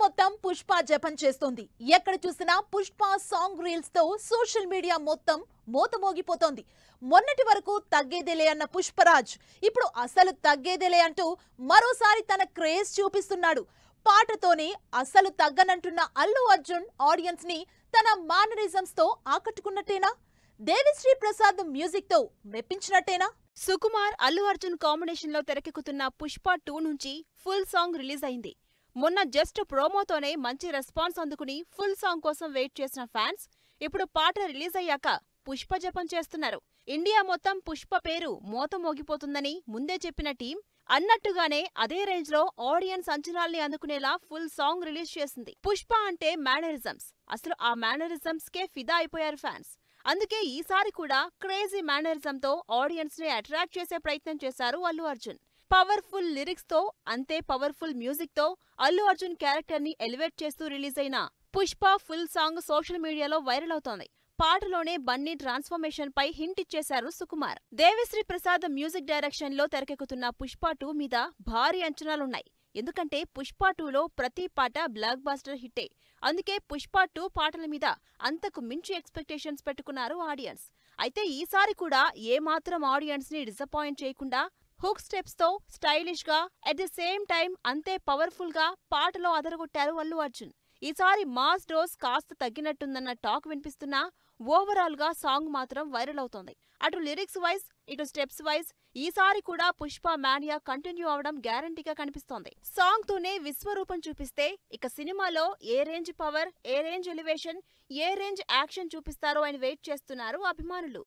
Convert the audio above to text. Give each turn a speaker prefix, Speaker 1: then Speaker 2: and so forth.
Speaker 1: మొత్తం పుష్ప జపం చేస్తోంది. ఎక్కడ చూసినా పుష్ప సాంగ్ రీల్స్ తో సోషల్ మీడియా మొత్తం మోతమోగిపోతోంది. మొన్నటి వరకు తగ్గేదేలే అన్న పుష్పరాజ్ ఇప్పుడు అసలు తగ్గేదేలే అంటూ మరోసారి తన క్రేజ్ చూపిస్తున్నాడు. పాటతోనే అసలు తగ్గనంటున్న అల్లు అర్జున్ ఆడియన్స్ ని తన మేనరిజమ్స్ తో ఆకట్టుకున్నట్టేనా? దేవిశ్రీ ప్రసాద్ మ్యూజిక్ తో మెప్పించినట్టేనా?
Speaker 2: సుకుమార్ అల్లు అర్జున్ కాంబినేషన్ లో తెరకెక్కుతున్న పుష్ప 2 నుంచి ఫుల్ సాంగ్ రిలీజ్ అయింది. మొన్న జస్ట్ ప్రోమోతోనే మంచి రెస్పాన్స్ అందుకుని ఫుల్ సాంగ్ కోసం వెయిట్ చేసిన ఫ్యాన్స్ ఇప్పుడు పాట రిలీజ్ అయ్యాక పుష్ప జపం చేస్తున్నారు. ఇండియా మొత్తం పుష్ప పేరు మోత మోగిపోతుందని ముందే చెప్పిన టీం అన్నట్టుగానే అదే రేంజ్ లో ఆడియన్స్ అంచనాల్ని అందుకునేలా ఫుల్ సాంగ్ రిలీజ్ చేసింది. పుష్ప అంటే మేనరిజమ్స్, అసలు ఆ మేనరిజమ్స్ కే ఫిదా అయిపోయారు ఫ్యాన్స్. అందుకే ఈసారి కూడా క్రేజీ మేనరిజంతో ఆడియన్స్ ని అట్రాక్ట్ చేసే ప్రయత్నం చేశారు అల్లు అర్జున్. పవర్ఫుల్ లిరిక్స్ తో అంతే పవర్ఫుల్ మ్యూజిక్ తో అల్లు అర్జున్ క్యారెక్టర్ ని ఎలివేట్ చేస్తూ రిలీజ్ అయిన పుష్ప ఫుల్ సాంగ్ సోషల్ మీడియాలో వైరల్ అవుతోంది. పాటలోనే బన్నీ ట్రాన్స్ఫర్మేషన్ పై హింట్ ఇచ్చేశారు సుకుమార్. దేవిశ్రీ ప్రసాద్ మ్యూజిక్ డైరెక్షన్ లో తెరకెక్కుతున్న పుష్ప 2 మీద భారీ అంచనాలున్నాయి. ఎందుకంటే పుష్ప 2లో ప్రతి పాట బ్లాక్ బాస్టర్ హిట్టే. అందుకే పుష్ప 2 పాటల మీద అంతకు మించి ఎక్స్పెక్టేషన్స్ పెట్టుకున్నారు ఆడియన్స్. అయితే ఈసారి కూడా ఏమాత్రం ఆడియన్స్ ని డిసప్పాయింట్ చేయకుండా హుక్ స్టెప్స్ తో స్టైలిష్ గా అట్ ది సేమ్ టైం అంతే పవర్ఫుల్ గా పాటలో అదరగొట్టారు అల్లు అర్జున్. ఈసారి మాస్ డోస్ కాస్త తగ్గినట్టుందన్న టాక్ వినిపిస్తున్నా ఓవరాల్ గా సాంగ్ మాత్రం వైరల్ అవుతోంది. అటు లిరిక్స్ వైజ్ ఇటు స్టెప్స్ వైజ్ ఈసారి కూడా పుష్ప మానియా కంటిన్యూ అవడం గ్యారంటీగా కనిపిస్తోంది. సాంగ్ తోనే విశ్వరూపం చూపిస్తే ఇక సినిమాలో ఏ రేంజ్ పవర్, ఏ రేంజ్ ఎలివేషన్, ఏ రేంజ్ యాక్షన్ చూపిస్తారో అని వెయిట్ చేస్తున్నారు అభిమానులు.